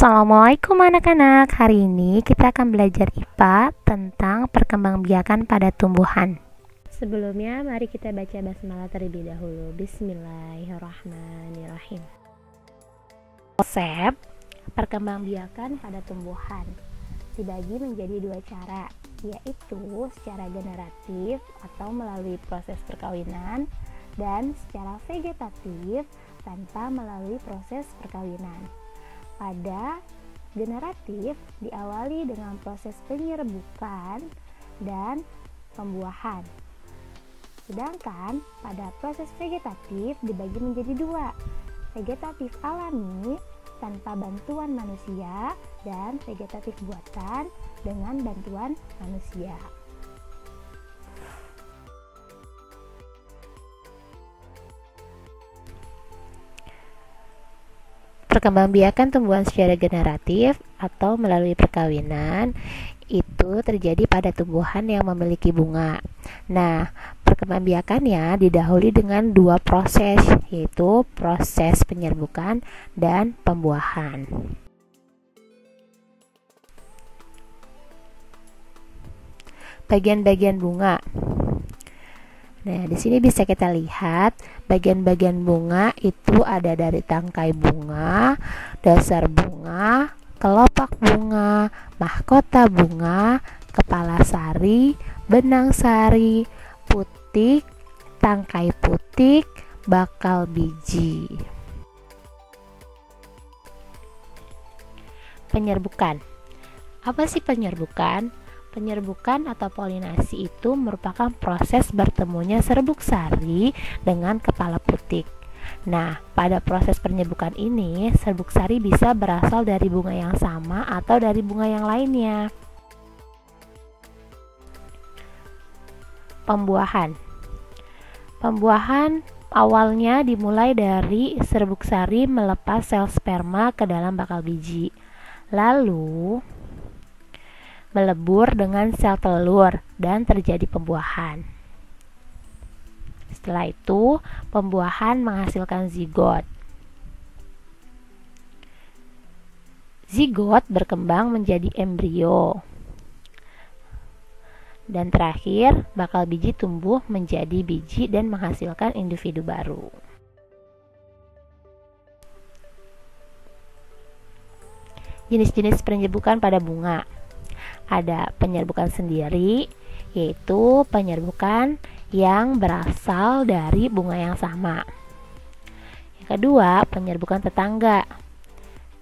Assalamualaikum anak-anak. Hari ini kita akan belajar IPA tentang perkembangbiakan pada tumbuhan. Sebelumnya mari kita baca basmalah terlebih dahulu. Bismillahirrahmanirrahim. Konsep perkembangbiakan pada tumbuhan dibagi menjadi dua cara, yaitu secara generatif atau melalui proses perkawinan dan secara vegetatif tanpa melalui proses perkawinan. Pada generatif diawali dengan proses penyerbukan dan pembuahan. Sedangkan pada proses vegetatif dibagi menjadi dua, vegetatif alami tanpa bantuan manusia dan vegetatif buatan dengan bantuan manusia. Perkembangbiakan tumbuhan secara generatif atau melalui perkawinan itu terjadi pada tumbuhan yang memiliki bunga. Nah, perkembangbiakannya didahului dengan dua proses, yaitu proses penyerbukan dan pembuahan. Bagian-bagian bunga. Nah, di sini bisa kita lihat bagian-bagian bunga itu ada dari tangkai bunga, dasar bunga, kelopak bunga, mahkota bunga, kepala sari, benang sari, putik, tangkai putik, bakal biji. Penyerbukan. Apa sih penyerbukan? Penyerbukan atau polinasi itu merupakan proses bertemunya serbuk sari dengan kepala putik. Nah, pada proses penyerbukan ini, serbuk sari bisa berasal dari bunga yang sama atau dari bunga yang lainnya. Pembuahan. Pembuahan awalnya dimulai dari serbuk sari melepas sel sperma ke dalam bakal biji. Lalu melebur dengan sel telur dan terjadi pembuahan. Setelah itu, pembuahan menghasilkan zigot. Zigot berkembang menjadi embrio. Dan terakhir, bakal biji tumbuh menjadi biji dan menghasilkan individu baru. Jenis-jenis penyerbukan pada bunga. Ada penyerbukan sendiri, yaitu penyerbukan yang berasal dari bunga yang sama. Yang kedua, penyerbukan tetangga,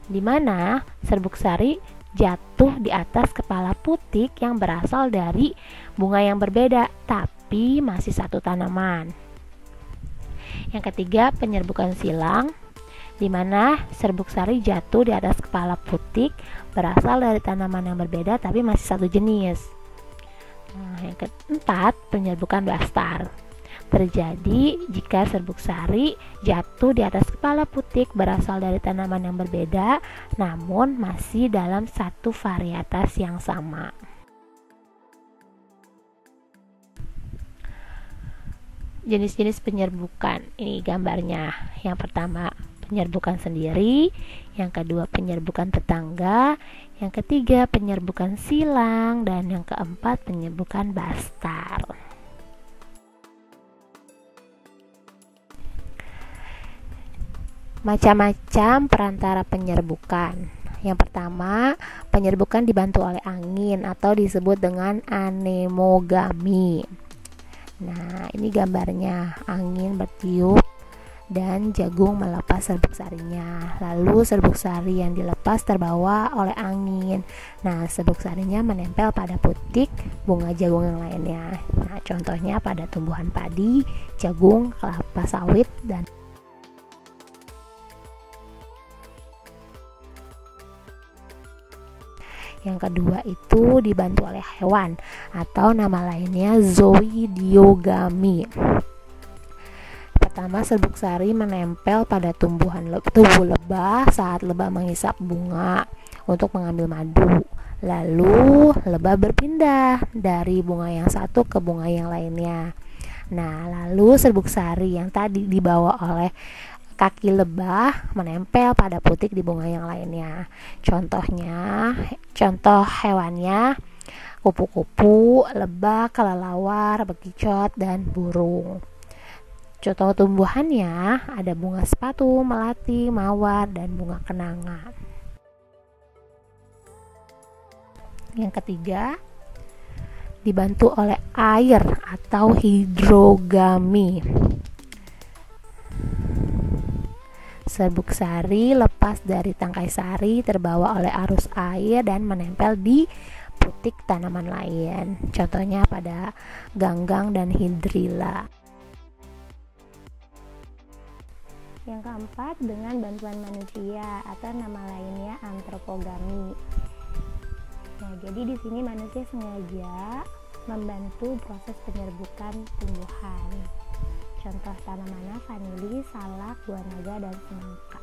di mana serbuk sari jatuh di atas kepala putik yang berasal dari bunga yang berbeda, tapi masih satu tanaman. Yang ketiga, penyerbukan silang, di mana serbuk sari jatuh di atas kepala putik berasal dari tanaman yang berbeda tapi masih satu jenis. Nah, yang keempat, penyerbukan blastar, terjadi jika serbuk sari jatuh di atas kepala putik berasal dari tanaman yang berbeda namun masih dalam satu varietas yang sama. Jenis-jenis penyerbukan, ini gambarnya. Yang pertama, penyerbukan sendiri, yang kedua penyerbukan tetangga, yang ketiga penyerbukan silang, dan yang keempat penyerbukan blastar. Macam-macam perantara penyerbukan. Yang pertama, penyerbukan dibantu oleh angin atau disebut dengan anemogami. Nah, ini gambarnya, angin bertiup dan jagung melepas serbuk sarinya. Lalu serbuk sari yang dilepas terbawa oleh angin. Nah, serbuk sarinya menempel pada putik bunga jagung yang lainnya. Nah, contohnya pada tumbuhan padi, jagung, kelapa sawit, dan yang kedua itu dibantu oleh hewan atau nama lainnya zoidiogami. Pertama, serbuk sari menempel pada tubuh lebah saat lebah menghisap bunga untuk mengambil madu. Lalu lebah berpindah dari bunga yang satu ke bunga yang lainnya. Nah, lalu serbuk sari yang tadi dibawa oleh kaki lebah menempel pada putik di bunga yang lainnya. Contoh hewannya kupu-kupu, lebah, kelelawar, bekicot, dan burung. Contoh tumbuhannya ada bunga sepatu, melati, mawar, dan bunga kenanga. Yang ketiga, dibantu oleh air atau hidrogami. Serbuk sari lepas dari tangkai sari terbawa oleh arus air dan menempel di putik tanaman lain. Contohnya pada ganggang dan hidrilla. Yang keempat, dengan bantuan manusia atau nama lainnya antropogami. Nah, jadi di sini manusia sengaja membantu proses penyerbukan tumbuhan. Contoh tanamannya vanili, salak, buah naga, dan semangka.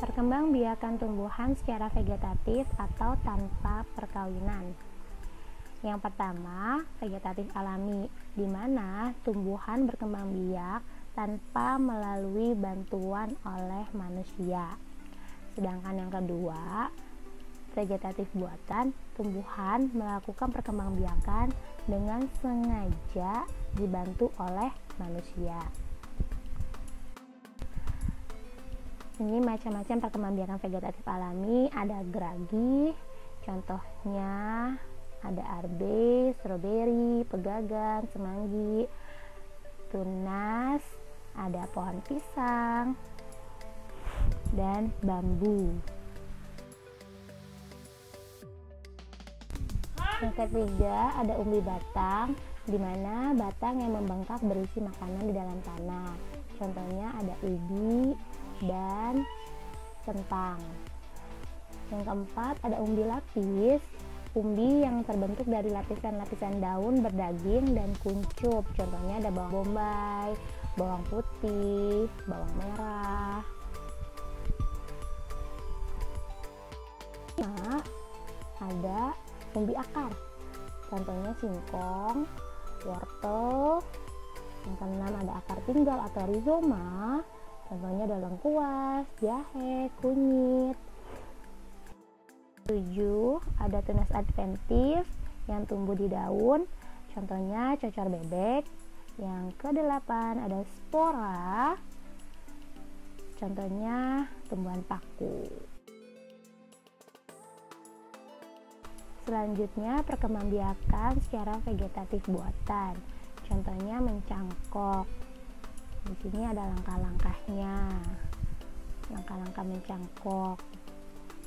Perkembangbiakan tumbuhan secara vegetatif atau tanpa perkawinan. Yang pertama, vegetatif alami, di mana tumbuhan berkembang biak tanpa melalui bantuan oleh manusia. Sedangkan yang kedua, vegetatif buatan, tumbuhan melakukan perkembangbiakan dengan sengaja dibantu oleh manusia. Ini macam-macam perkembangbiakan vegetatif alami, ada geragi, contohnya ada arbe, stroberi, pegagan, semanggi, tunas, ada pohon pisang, dan bambu. Yang ketiga ada umbi batang, di mana batang yang membengkak berisi makanan di dalam tanah. Contohnya ada ubi dan kentang. Yang keempat ada umbi lapis, umbi yang terbentuk dari lapisan-lapisan daun berdaging dan kuncup. Contohnya ada bawang bombay, bawang putih, bawang merah. Nah, ada umbi akar, contohnya singkong, wortel. Yang keenam ada akar tinggal atau rizoma, contohnya ada lengkuas, jahe, kunyit. 7 ada tunas adventis yang tumbuh di daun, contohnya cocor bebek. Yang ke-8 ada spora, contohnya tumbuhan paku. Selanjutnya perkembangbiakan secara vegetatif buatan, contohnya mencangkok. Di sini ada langkah-langkahnya, langkah-langkah mencangkok.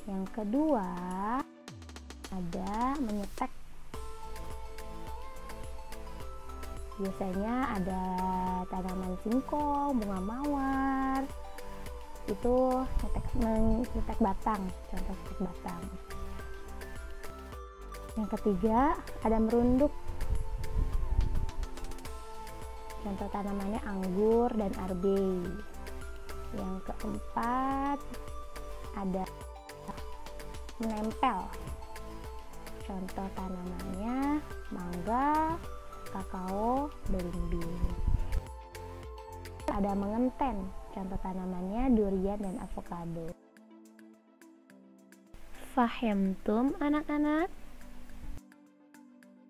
Yang kedua ada menyetek. Biasanya ada tanaman singkong, bunga mawar, itu menyetek batang, contoh setek batang. Yang ketiga ada merunduk, contoh tanamannya anggur dan arbe. Yang keempat ada menempel, contoh tanamannya mangga, kakao, belimbing. Ada mengenten, contoh tanamannya durian dan avokado. Fahimtum anak-anak?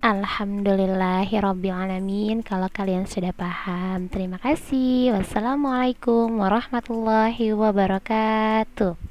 Alhamdulillahirrabbilalamin. Kalau kalian sudah paham, terima kasih. Wassalamualaikum warahmatullahi wabarakatuh.